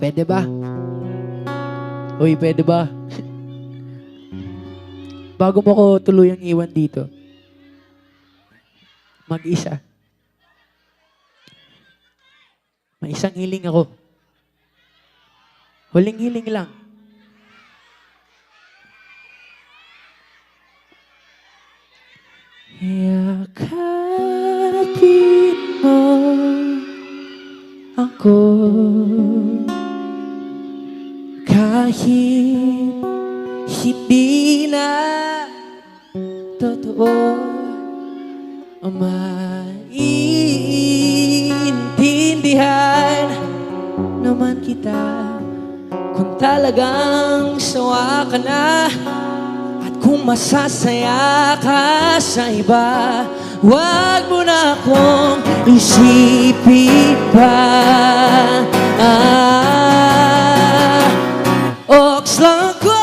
Pwede ba? Uy, pwede ba? Bago mo ko tuluyang iwan dito, mag-isa. May isang hiling ako. Huling hiling lang. Yakapin mo ako kahit hindi na totoo maiintindihan naman kita kung talagang sawa ka na at kung masasaya ka sa iba, wag mo na akong isipin pa. Oks lang ako